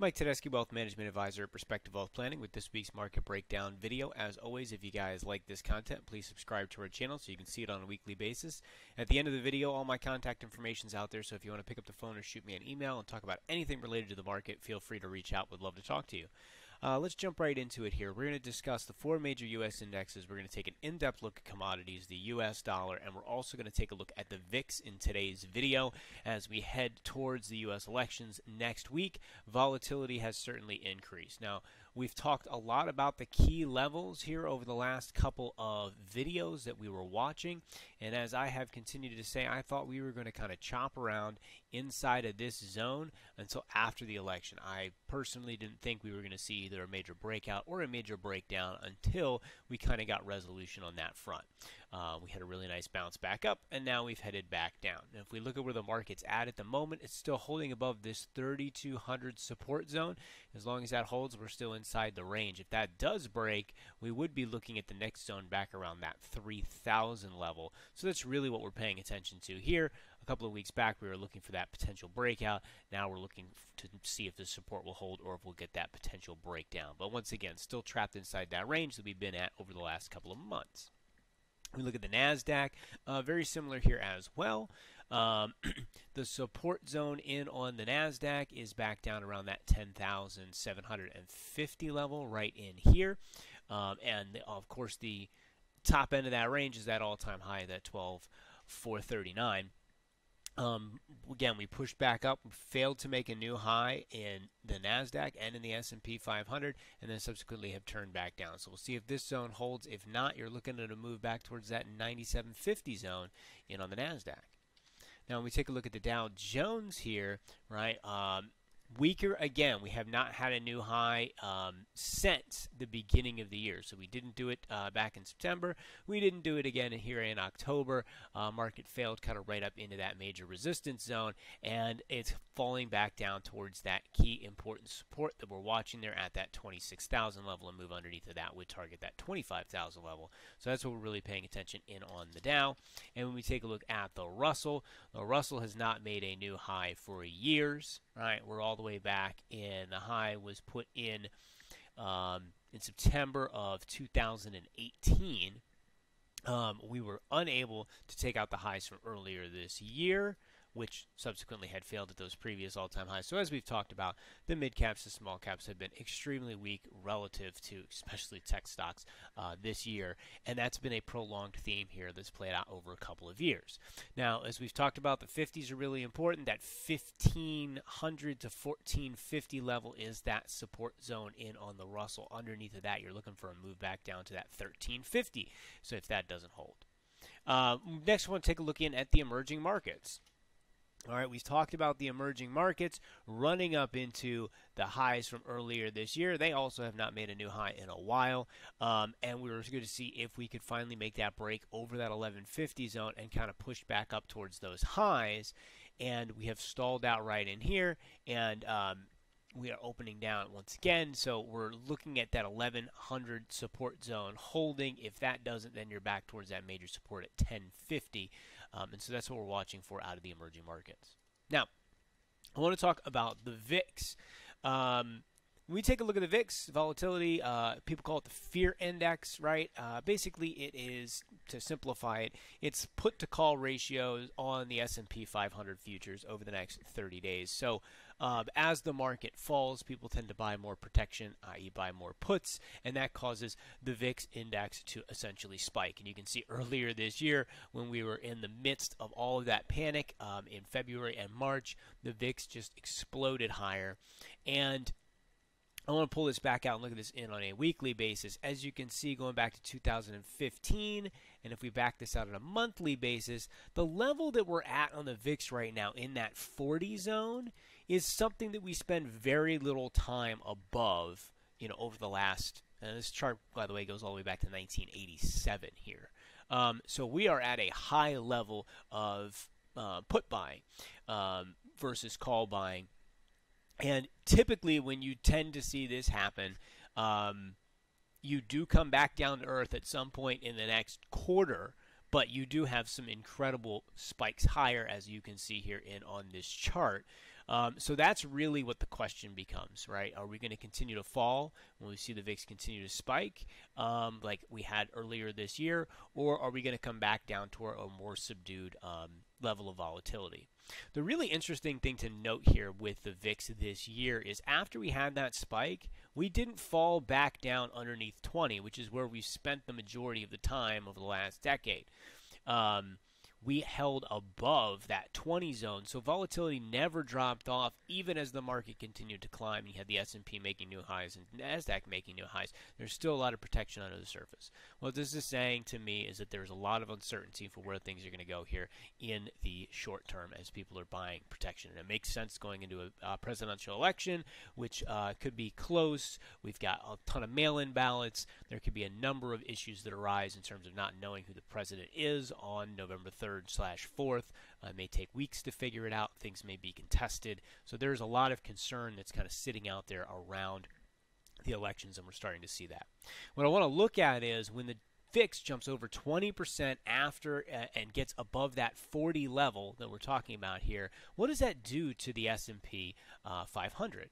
Mike Tedeschi, Wealth Management Advisor at Perspective Wealth Planning with this week's market breakdown video. As always, if you guys like this content, please subscribe to our channel so you can see it on a weekly basis. At the end of the video, all my contact information is out there, so if you want to pick up the phone or shoot me an email and talk about anything related to the market, feel free to reach out. Would love to talk to you. Let's jump right into it here. We're going to discuss the four major U.S. indexes. We're going to take an in-depth look at commodities, the U.S. dollar, and we're also going to take a look at the VIX in today's video as we head towards the U.S. elections next week. Volatility has certainly increased. Now, we've talked a lot about the key levels here over the last couple of videos that we were watching, and as I have continued to say, I thought we were going to kind of chop around inside of this zone until after the election. I personally didn't think we were going to see either a major breakout or a major breakdown until we kind of got resolution on that front. We had a really nice bounce back up, and now we've headed back down. And if we look at where the market's at the moment, it's still holding above this 3,200 support zone. As long as that holds, we're still inside the range. If that does break, we would be looking at the next zone back around that 3,000 level. So that's really what we're paying attention to here. A couple of weeks back, we were looking for that potential breakout. Now we're looking to see if the support will hold or if we'll get that potential breakdown. But once again, still trapped inside that range that we've been at over the last couple of months. We look at the Nasdaq, very similar here as well. The support zone in on the Nasdaq is back down around that 10,750 level right in here. And of course, the top end of that range is that all-time high, that 12,439. Again, we pushed back up, failed to make a new high in the Nasdaq and in the S&P 500, and then subsequently have turned back down. So we'll see if this zone holds. If not, you're looking at a move back towards that 9750 zone in on the Nasdaq. Now, when we take a look at the Dow Jones here, right, weaker again. We have not had a new high since the beginning of the year. So we didn't do it back in September. We didn't do it again here in October. Market failed kind of right up into that major resistance zone, and it's falling back down towards that key important support that we're watching there at that 26,000 level, and move underneath of that would target that 25,000 level. So that's what we're really paying attention in on the Dow. And when we take a look at the Russell has not made a new high for years. Right, we're all the way back in. The high was put in September of 2018. We were unable to take out the highs from earlier this year, which subsequently had failed at those previous all-time highs. So as we've talked about, the mid-caps to small caps have been extremely weak relative to especially tech stocks this year, and that's been a prolonged theme here that's played out over a couple of years. Now, as we've talked about, the 50s are really important. That 1,500 to 1,450 level is that support zone in on the Russell. Underneath of that, you're looking for a move back down to that 1,350, so if that doesn't hold. Next, I want to take a look in at the emerging markets. All right, we've talked about the emerging markets running up into the highs from earlier this year. They also have not made a new high in a while, and we were going to see if we could finally make that break over that 1150 zone and kind of push back up towards those highs. And we have stalled out right in here, and we are opening down once again, so we're looking at that 1100 support zone holding. If that doesn't, then you're back towards that major support at 1050, and so that's what we're watching for out of the emerging markets. Now, I want to talk about the VIX. When we take a look at the VIX, volatility, people call it the fear index, right? Basically, it is, to simplify it, it's put-to-call ratios on the S&P 500 futures over the next 30 days. So as the market falls, people tend to buy more protection, i.e. buy more puts, and that causes the VIX index to essentially spike. And you can see earlier this year, when we were in the midst of all of that panic in February and March, the VIX just exploded higher. And I want to pull this back out and look at this in on a weekly basis. As you can see, going back to 2015, and if we back this out on a monthly basis, the level that we're at on the VIX right now in that 40 zone is something that we spend very little time above, over the last, and this chart, by the way, goes all the way back to 1987 here. So we are at a high level of put buying versus call buying. And typically when you tend to see this happen, you do come back down to earth at some point in the next quarter, but you do have some incredible spikes higher, as you can see here in on this chart. So that's really what the question becomes, right? Are we going to continue to fall when we see the VIX continue to spike like we had earlier this year, or are we going to come back down to a more subdued level of volatility? The really interesting thing to note here with the VIX this year is after we had that spike, we didn't fall back down underneath 20, which is where we spent the majority of the time over the last decade. We held above that 20 zone, so volatility never dropped off even as the market continued to climb. You had the S&P making new highs and Nasdaq making new highs. There's still a lot of protection under the surface. What this is saying to me is that there's a lot of uncertainty for where things are going to go here in the short term as people are buying protection. And it makes sense going into a presidential election, which could be close. We've got a ton of mail-in ballots. There could be a number of issues that arise in terms of not knowing who the president is on November 3rd/4th. It may take weeks to figure it out. Things may be contested. So there's a lot of concern that's kind of sitting out there around the elections, and we're starting to see that. What I want to look at is when the VIX jumps over 20% after and gets above that 40 level that we're talking about here, what does that do to the S&P 500?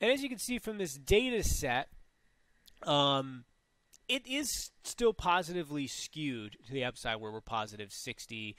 And as you can see from this data set, it is still positively skewed to the upside, where we're positive 60%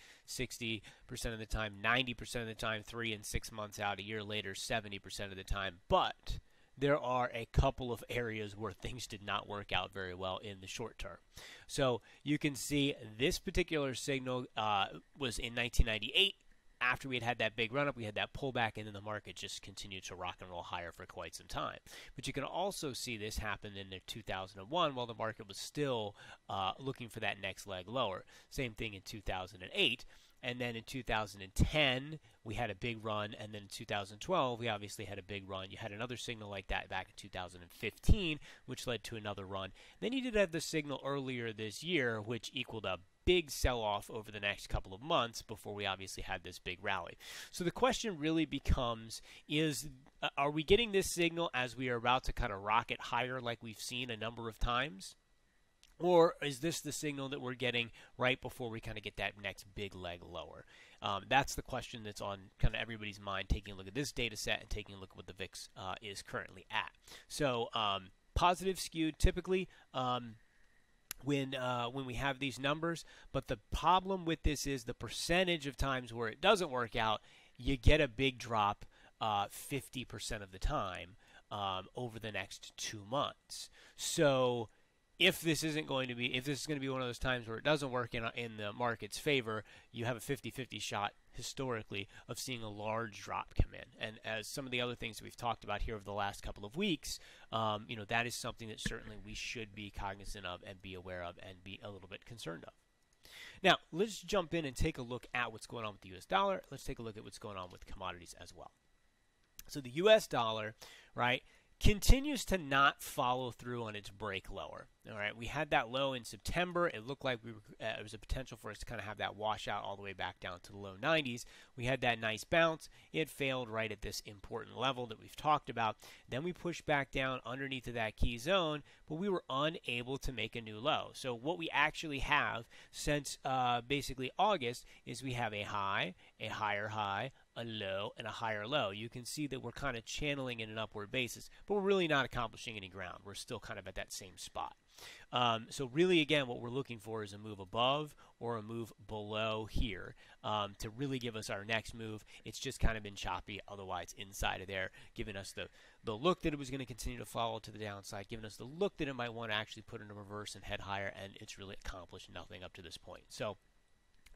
of the time, 90% of the time, 3 and 6 months out, a year later, 70% of the time. But there are a couple of areas where things did not work out very well in the short term. So you can see this particular signal was in 1998. After we had that big run-up, we had that pullback, and then the market just continued to rock and roll higher for quite some time. But you can also see this happen in 2001 while the market was still looking for that next leg lower. Same thing in 2008. And then in 2010, we had a big run. And then in 2012, we obviously had a big run. You had another signal like that back in 2015, which led to another run. Then you did have the signal earlier this year, which equaled a big sell-off over the next couple of months before we obviously had this big rally. So the question really becomes are we getting this signal as we are about to kind of rocket higher like we've seen a number of times? Or is this the signal that we're getting right before we kind of get that next big leg lower? That's the question that's on kind of everybody's mind, taking a look at this data set and taking a look at what the VIX is currently at. So positive skewed typically when we have these numbers, but the problem with this is the percentage of times where it doesn't work out, you get a big drop 50% of the time over the next 2 months. So if this is going to be one of those times where it doesn't work in the market's favor, you have a 50-50 shot historically of seeing a large drop come in. And as some of the other things that we've talked about here over the last couple of weeks, that is something that certainly we should be cognizant of and be aware of and be a little bit concerned of. Now, let's jump in and take a look at what's going on with the U.S. dollar. Let's take a look at what's going on with commodities as well. So the U.S. dollar, right, continues to not follow through on its break lower. All right, we had that low in September. It looked like there was a potential for us to kind of have that wash out all the way back down to the low 90s. We had that nice bounce. It failed right at this important level that we've talked about. Then we pushed back down underneath of that key zone, but we were unable to make a new low. So what we actually have since basically August is we have a high, a higher high, a low, and a higher low. You can see that we're kind of channeling in an upward basis, but we're really not accomplishing any ground. We're still kind of at that same spot. So really, again, what we're looking for is a move above or a move below here to really give us our next move. It's just kind of been choppy, otherwise inside of there, giving us the look that it was going to continue to follow to the downside, giving us the look that it might want to actually put in a reverse and head higher, and it's really accomplished nothing up to this point. So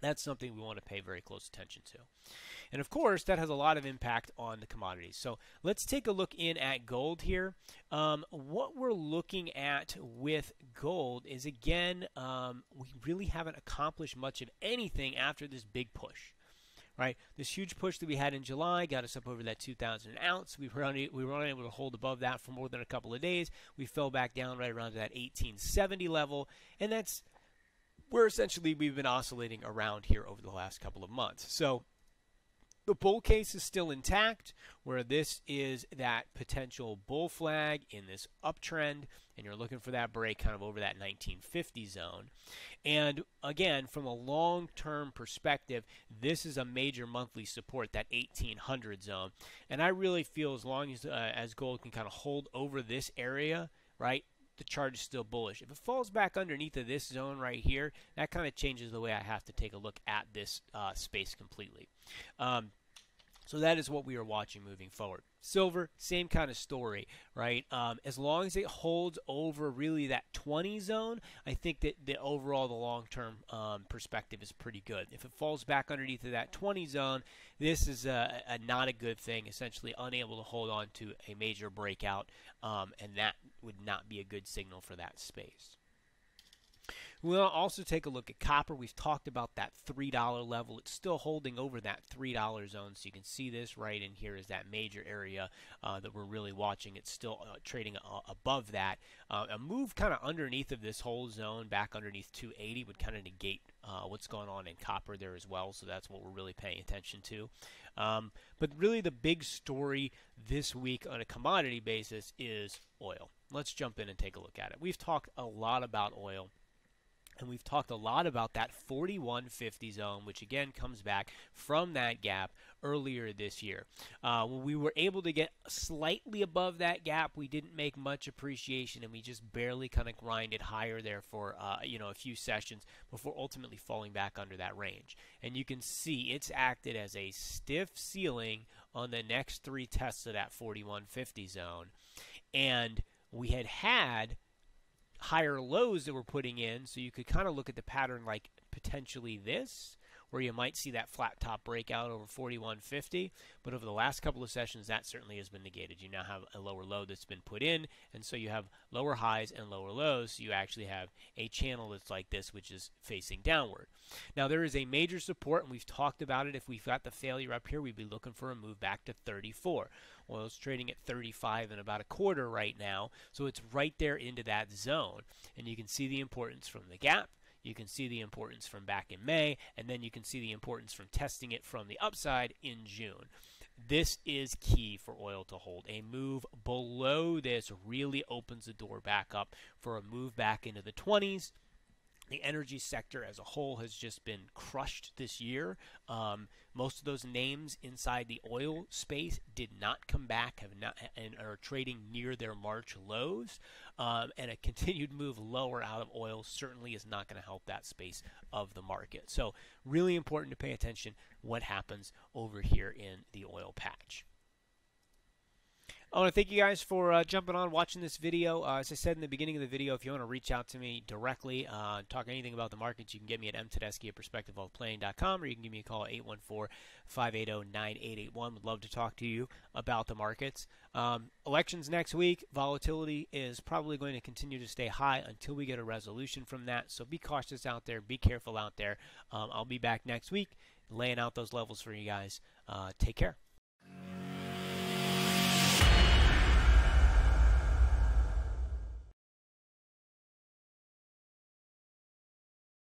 that's something we want to pay very close attention to. And of course, that has a lot of impact on the commodities. So let's take a look in at gold here. What we're looking at with gold is, again, we really haven't accomplished much of anything after this big push. Right, this huge push that we had in July got us up over that 2,000 an ounce. We were unable to hold above that for more than a couple of days. We fell back down right around to that 1870 level, and that's where essentially we've been oscillating around here over the last couple of months. So The bull case is still intact, where this is that potential bull flag in this uptrend, and you're looking for that break kind of over that 1950 zone. And again, from a long-term perspective, this is a major monthly support, that 1800 zone. And I really feel as long as gold can kind of hold over this area, right, the chart is still bullish. If it falls back underneath of this zone right here, that kind of changes the way I have to take a look at this space completely. So that is what we are watching moving forward. Silver, same kind of story, right? As long as it holds over really that 20 zone, I think that the long-term perspective is pretty good. If it falls back underneath of that 20 zone, this is not a good thing, essentially unable to hold on to a major breakout, and that would not be a good signal for that space. We'll also take a look at copper. We've talked about that $3 level. It's still holding over that $3 zone, so you can see this right in here is that major area that we're really watching. It's still trading above that. A move kind of underneath of this whole zone, back underneath 280, would kind of negate what's going on in copper there as well, so that's what we're really paying attention to. But really the big story this week on a commodity basis is oil. Let's jump in and take a look at it. We've talked a lot about oil. And we've talked a lot about that 4150 zone, which again comes back from that gap earlier this year. When we were able to get slightly above that gap, we didn't make much appreciation, and we just barely kind of grinded higher there for a few sessions before ultimately falling back under that range. And you can see it's acted as a stiff ceiling on the next three tests of that 4150 zone. And we had higher lows that we're putting in, so you could kind of look at the pattern like potentially this, where you might see that flat top breakout over 4150, but over the last couple of sessions that certainly has been negated. You now have a lower low that's been put in, and so you have lower highs and lower lows, so you actually have a channel that's like this, which is facing downward. Now there is a major support, and we've talked about it. If we've got the failure up here, we'd be looking for a move back to 34. Oil's trading at 35 and about a quarter right now, so it's right there into that zone. And you can see the importance from the gap, you can see the importance from back in May, and then you can see the importance from testing it from the upside in June. This is key for oil to hold. A move below this really opens the door back up for a move back into the 20s. The energy sector as a whole has just been crushed this year. Most of those names inside the oil space did not come back, and are trading near their March lows. And a continued move lower out of oil certainly is not going to help that space of the market. So really important to pay attention what happens over here in the oil patch. I want to thank you guys for jumping on, watching this video. As I said in the beginning of the video, if you want to reach out to me directly, talk anything about the markets, you can get me at mtedeschi@perspectiveofplaying.com, or you can give me a call at 814-580-9881. Would love to talk to you about the markets. Elections next week. Volatility is probably going to continue to stay high until we get a resolution from that. So be cautious out there. Be careful out there. I'll be back next week laying out those levels for you guys. Take care.